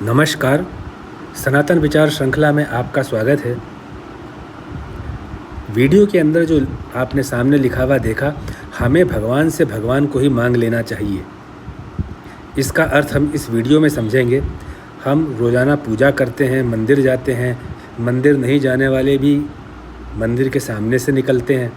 नमस्कार। सनातन विचार श्रृंखला में आपका स्वागत है। वीडियो के अंदर जो आपने सामने लिखा हुआ देखा, हमें भगवान से भगवान को ही मांग लेना चाहिए। इसका अर्थ हम इस वीडियो में समझेंगे। हम रोज़ाना पूजा करते हैं, मंदिर जाते हैं। मंदिर नहीं जाने वाले भी मंदिर के सामने से निकलते हैं,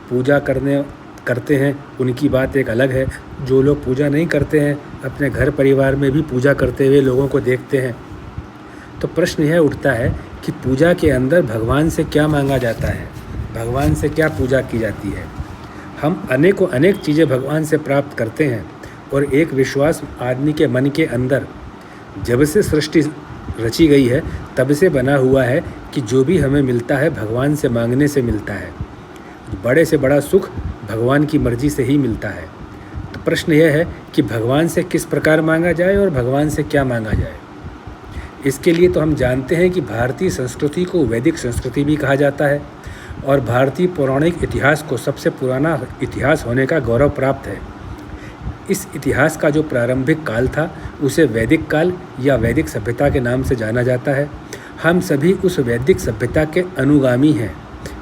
पूजा करते हैं। उनकी बात एक अलग है। जो लोग पूजा नहीं करते हैं, अपने घर परिवार में भी पूजा करते हुए लोगों को देखते हैं। तो प्रश्न यह उठता है कि पूजा के अंदर भगवान से क्या मांगा जाता है, भगवान से क्या पूजा की जाती है। हम अनेक चीज़ें भगवान से प्राप्त करते हैं और एक विश्वास आदमी के मन के अंदर जब से सृष्टि रची गई है तब से बना हुआ है कि जो भी हमें मिलता है भगवान से मांगने से मिलता है। बड़े से बड़ा सुख भगवान की मर्जी से ही मिलता है। तो प्रश्न यह है कि भगवान से किस प्रकार मांगा जाए और भगवान से क्या मांगा जाए। इसके लिए तो हम जानते हैं कि भारतीय संस्कृति को वैदिक संस्कृति भी कहा जाता है और भारतीय पौराणिक इतिहास को सबसे पुराना इतिहास होने का गौरव प्राप्त है। इस इतिहास का जो प्रारंभिक काल था उसे वैदिक काल या वैदिक सभ्यता के नाम से जाना जाता है। हम सभी उस वैदिक सभ्यता के अनुगामी हैं,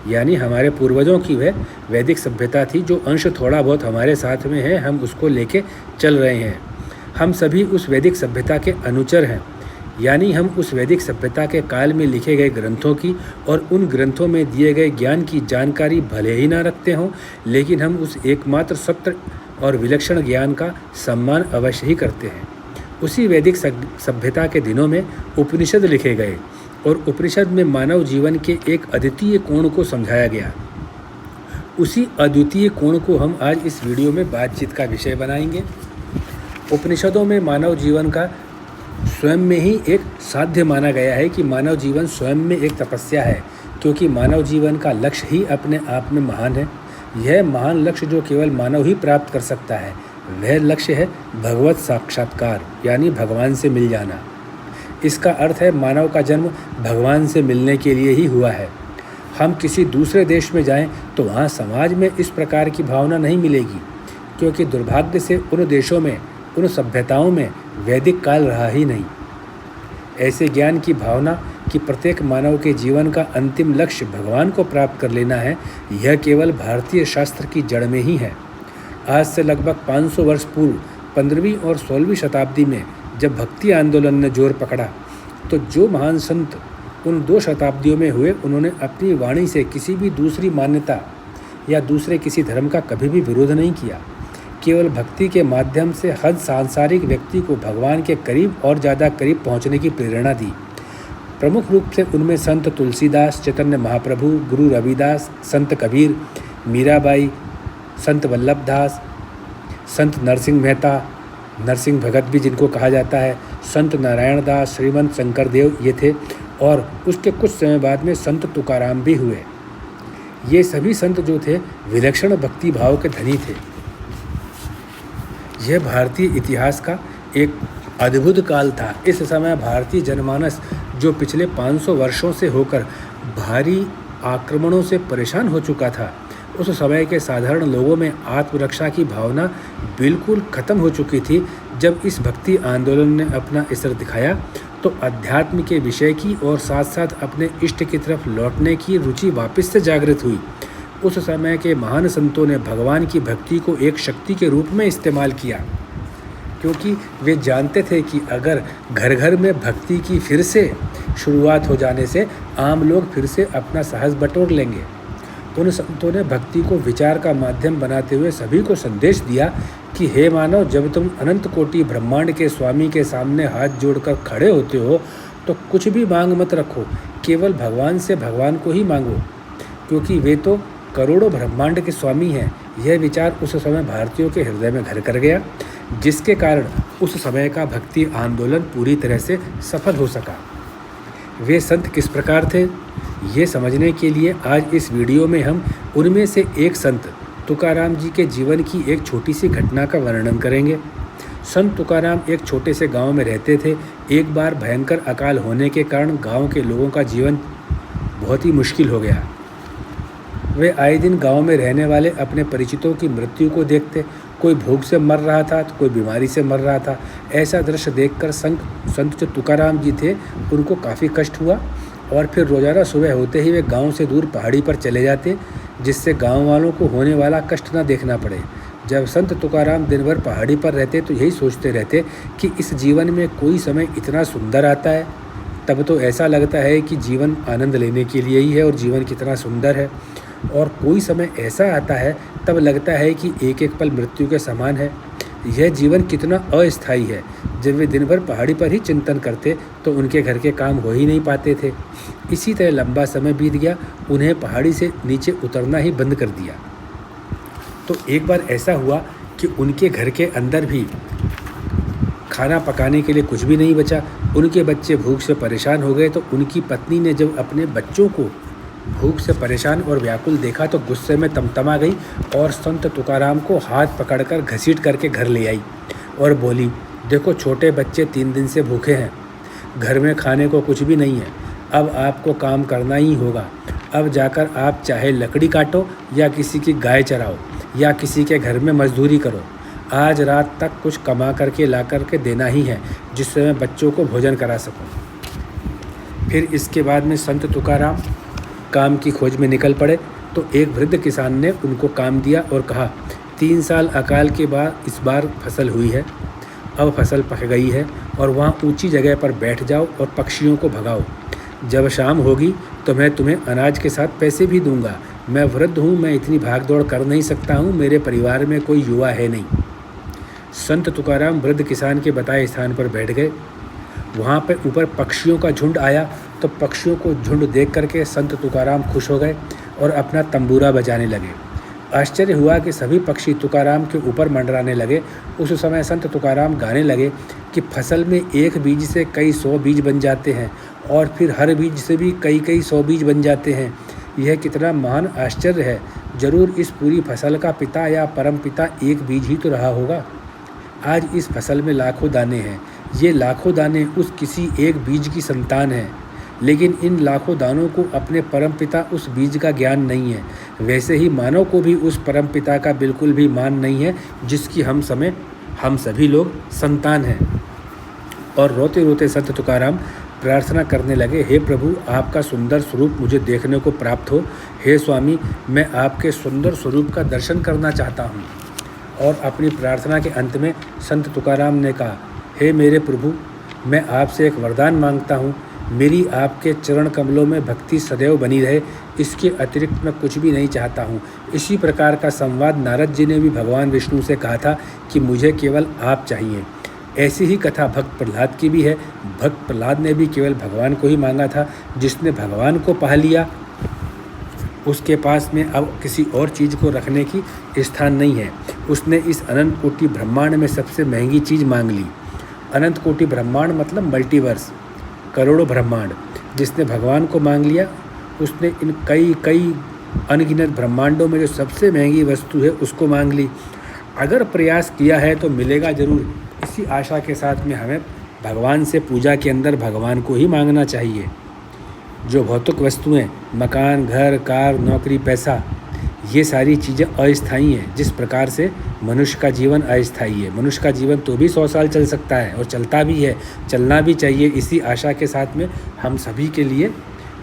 यानी हमारे पूर्वजों की वह वैदिक सभ्यता थी जो अंश थोड़ा बहुत हमारे साथ में है, हम उसको लेके चल रहे हैं। हम सभी उस वैदिक सभ्यता के अनुचर हैं, यानी हम उस वैदिक सभ्यता के काल में लिखे गए ग्रंथों की और उन ग्रंथों में दिए गए ज्ञान की जानकारी भले ही ना रखते हों, लेकिन हम उस एकमात्र सत्य और विलक्षण ज्ञान का सम्मान अवश्य ही करते हैं। उसी वैदिक सभ्यता के दिनों में उपनिषद लिखे गए और उपनिषद में मानव जीवन के एक अद्वितीय कोण को समझाया गया। उसी अद्वितीय कोण को हम आज इस वीडियो में बातचीत का विषय बनाएंगे। उपनिषदों में मानव जीवन का स्वयं में ही एक साध्य माना गया है कि मानव जीवन स्वयं में एक तपस्या है, क्योंकि मानव जीवन का लक्ष्य ही अपने आप में महान है। यह महान लक्ष्य जो केवल मानव ही प्राप्त कर सकता है, वह लक्ष्य है भगवत साक्षात्कार, यानी भगवान से मिल जाना। इसका अर्थ है मानव का जन्म भगवान से मिलने के लिए ही हुआ है। हम किसी दूसरे देश में जाएं तो वहाँ समाज में इस प्रकार की भावना नहीं मिलेगी, क्योंकि दुर्भाग्य से उन देशों में, उन सभ्यताओं में वैदिक काल रहा ही नहीं। ऐसे ज्ञान की भावना कि प्रत्येक मानव के जीवन का अंतिम लक्ष्य भगवान को प्राप्त कर लेना है, यह केवल भारतीय शास्त्र की जड़ में ही है। आज से लगभग 500 वर्ष पूर्व 15वीं और 16वीं शताब्दी में जब भक्ति आंदोलन ने जोर पकड़ा, तो जो महान संत उन 2 शताब्दियों में हुए, उन्होंने अपनी वाणी से किसी भी दूसरी मान्यता या दूसरे किसी धर्म का कभी भी विरोध नहीं किया। केवल भक्ति के माध्यम से हर सांसारिक व्यक्ति को भगवान के करीब और ज़्यादा करीब पहुंचने की प्रेरणा दी। प्रमुख रूप से उनमें संत तुलसीदास, चैतन्य महाप्रभु, गुरु रविदास, संत कबीर, मीराबाई, संत वल्लभदास, संत नरसिंह मेहता, नरसिंह भगत भी जिनको कहा जाता है, संत नारायण दास, श्रीमंत शंकरदेव ये थे, और उसके कुछ समय बाद में संत तुकाराम भी हुए। ये सभी संत जो थे विलक्षण भक्ति भाव के धनी थे। यह भारतीय इतिहास का एक अद्भुत काल था। इस समय भारतीय जनमानस जो पिछले 500 वर्षों से होकर भारी आक्रमणों से परेशान हो चुका था, उस समय के साधारण लोगों में आत्मरक्षा की भावना बिल्कुल खत्म हो चुकी थी। जब इस भक्ति आंदोलन ने अपना असर दिखाया तो अध्यात्म के विषय की और साथ साथ अपने इष्ट की तरफ लौटने की रुचि वापस से जागृत हुई। उस समय के महान संतों ने भगवान की भक्ति को एक शक्ति के रूप में इस्तेमाल किया, क्योंकि वे जानते थे कि अगर घर घर में भक्ति की फिर से शुरुआत हो जाने से आम लोग फिर से अपना साहस बटोर लेंगे। उन संतों ने भक्ति को विचार का माध्यम बनाते हुए सभी को संदेश दिया कि हे मानव, जब तुम अनंत कोटि ब्रह्मांड के स्वामी के सामने हाथ जोड़कर खड़े होते हो तो कुछ भी मांग मत रखो, केवल भगवान से भगवान को ही मांगो, क्योंकि वे तो करोड़ों ब्रह्मांड के स्वामी हैं। यह विचार उस समय भारतीयों के हृदय में घर कर गया, जिसके कारण उस समय का भक्ति आंदोलन पूरी तरह से सफल हो सका। वे संत किस प्रकार थे, ये समझने के लिए आज इस वीडियो में हम उनमें से एक संत तुकाराम जी के जीवन की एक छोटी सी घटना का वर्णन करेंगे। संत तुकाराम एक छोटे से गांव में रहते थे। एक बार भयंकर अकाल होने के कारण गांव के लोगों का जीवन बहुत ही मुश्किल हो गया। वे आए दिन गांव में रहने वाले अपने परिचितों की मृत्यु को देखते कोई भूख से मर रहा था तो कोई बीमारी से मर रहा था। ऐसा दृश्य देखकर संत जो तुकाराम जी थे उनको काफ़ी कष्ट हुआ और फिर रोज़ाना सुबह होते ही वे गांव से दूर पहाड़ी पर चले जाते, जिससे गांव वालों को होने वाला कष्ट न देखना पड़े। जब संत तुकाराम दिन भर पहाड़ी पर रहते तो यही सोचते रहते कि इस जीवन में कोई समय इतना सुंदर आता है, तब तो ऐसा लगता है कि जीवन आनंद लेने के लिए ही है और जीवन कितना सुंदर है, और कोई समय ऐसा आता है तब लगता है कि एक एक पल मृत्यु के समान है। यह जीवन कितना अस्थायी है। जब वे दिन भर पहाड़ी पर ही चिंतन करते तो उनके घर के काम हो ही नहीं पाते थे। इसी तरह लंबा समय बीत गया, उन्हें पहाड़ी से नीचे उतरना ही बंद कर दिया। तो एक बार ऐसा हुआ कि उनके घर के अंदर भी खाना पकाने के लिए कुछ भी नहीं बचा। उनके बच्चे भूख से परेशान हो गए, तो उनकी पत्नी ने जब अपने बच्चों को भूख से परेशान और व्याकुल देखा तो गुस्से में तमतमा गई और संत तुकाराम को हाथ पकड़कर घसीट करके घर ले आई और बोली, देखो छोटे बच्चे 3 दिन से भूखे हैं, घर में खाने को कुछ भी नहीं है, अब आपको काम करना ही होगा। अब जाकर आप चाहे लकड़ी काटो या किसी की गाय चराओ या किसी के घर में मजदूरी करो, आज रात तक कुछ कमा करके ला करके देना ही है, जिससे मैं बच्चों को भोजन करा सकूं। फिर इसके बाद में संत तुकाराम काम की खोज में निकल पड़े। तो एक वृद्ध किसान ने उनको काम दिया और कहा, 3 साल अकाल के बाद इस बार फसल हुई है, अब फसल पक गई है और वहाँ ऊंची जगह पर बैठ जाओ और पक्षियों को भगाओ। जब शाम होगी तो मैं तुम्हें अनाज के साथ पैसे भी दूंगा। मैं वृद्ध हूँ, मैं इतनी भाग दौड़ कर नहीं सकता हूँ, मेरे परिवार में कोई युवा है नहीं। संत तुकाराम वृद्ध किसान के बताए स्थान पर बैठ गए। वहाँ पर ऊपर पक्षियों का झुंड आया, तो पक्षियों को झुंड देख करके संत तुकाराम खुश हो गए और अपना तंबूरा बजाने लगे। आश्चर्य हुआ कि सभी पक्षी तुकाराम के ऊपर मंडराने लगे। उस समय संत तुकाराम गाने लगे कि फसल में एक बीज से कई 100 बीज बन जाते हैं और फिर हर बीज से भी कई 100 बीज बन जाते हैं। यह कितना महान आश्चर्य है। जरूर इस पूरी फसल का पिता या परम पिता एक बीज ही तो रहा होगा। आज इस फसल में लाखों दाने हैं, ये लाखों दाने उस किसी एक बीज की संतान हैं, लेकिन इन लाखों दानों को अपने परम पिता उस बीज का ज्ञान नहीं है। वैसे ही मानव को भी उस परम पिता का बिल्कुल भी मान नहीं है, जिसकी हम सभी लोग संतान हैं। और रोते रोते संत तुकाराम प्रार्थना करने लगे, हे प्रभु, आपका सुंदर स्वरूप मुझे देखने को प्राप्त हो। हे स्वामी, मैं आपके सुंदर स्वरूप का दर्शन करना चाहता हूँ। और अपनी प्रार्थना के अंत में संत तुकाराम ने कहा, हे मेरे प्रभु, मैं आपसे एक वरदान मांगता हूँ। मेरी आपके चरण कमलों में भक्ति सदैव बनी रहे, इसके अतिरिक्त मैं कुछ भी नहीं चाहता हूँ। इसी प्रकार का संवाद नारद जी ने भी भगवान विष्णु से कहा था कि मुझे केवल आप चाहिए। ऐसी ही कथा भक्त प्रहलाद की भी है। भक्त प्रहलाद ने भी केवल भगवान को ही मांगा था। जिसने भगवान को पा लिया उसके पास में अब किसी और चीज़ को रखने की स्थान नहीं है। उसने इस अनंत कोटि ब्रह्मांड में सबसे महंगी चीज़ मांग ली। अनंत कोटि ब्रह्मांड मतलब मल्टीवर्स, करोड़ों ब्रह्मांड। जिसने भगवान को मांग लिया उसने इन कई अनगिनत ब्रह्मांडों में जो सबसे महंगी वस्तु है उसको मांग ली। अगर प्रयास किया है तो मिलेगा ज़रूर। इसी आशा के साथ में हमें भगवान से पूजा के अंदर भगवान को ही मांगना चाहिए। जो भौतिक वस्तुएं, मकान, घर, कार, नौकरी, पैसा, ये सारी चीज़ें अस्थायी हैं। जिस प्रकार से मनुष्य का जीवन अस्थायी है। मनुष्य का जीवन तो भी 100 साल चल सकता है और चलता भी है, चलना भी चाहिए। इसी आशा के साथ में हम सभी के लिए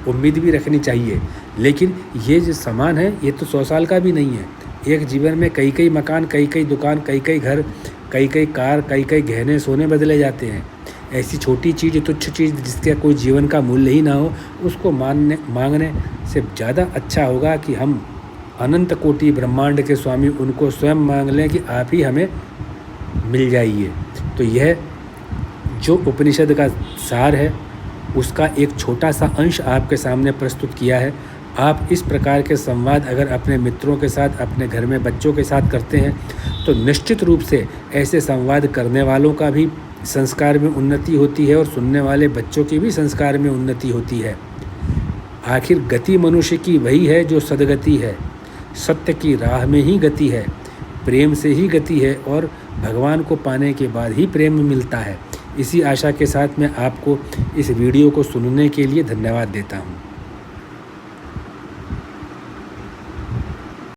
उम्मीद भी रखनी चाहिए। लेकिन ये जो सामान है ये तो 100 साल का भी नहीं है। एक जीवन में कई मकान, कई दुकान, कई घर, कई कार, कई गहने सोने बदले जाते हैं। ऐसी छोटी चीज़, तुच्छ चीज़ जिसका कोई जीवन का मूल्य ही ना हो, उसको मांगने से ज़्यादा अच्छा होगा कि हम अनंत कोटि ब्रह्मांड के स्वामी उनको स्वयं मांग लें कि आप ही हमें मिल जाइए। तो यह जो उपनिषद का सार है उसका एक छोटा सा अंश आपके सामने प्रस्तुत किया है। आप इस प्रकार के संवाद अगर अपने मित्रों के साथ, अपने घर में बच्चों के साथ करते हैं तो निश्चित रूप से ऐसे संवाद करने वालों का भी संस्कार में उन्नति होती है और सुनने वाले बच्चों की भी संस्कार में उन्नति होती है। आखिर गति मनुष्य की वही है जो सद्गति है। सत्य की राह में ही गति है, प्रेम से ही गति है और भगवान को पाने के बाद ही प्रेम मिलता है। इसी आशा के साथ मैं आपको इस वीडियो को सुनने के लिए धन्यवाद देता हूँ।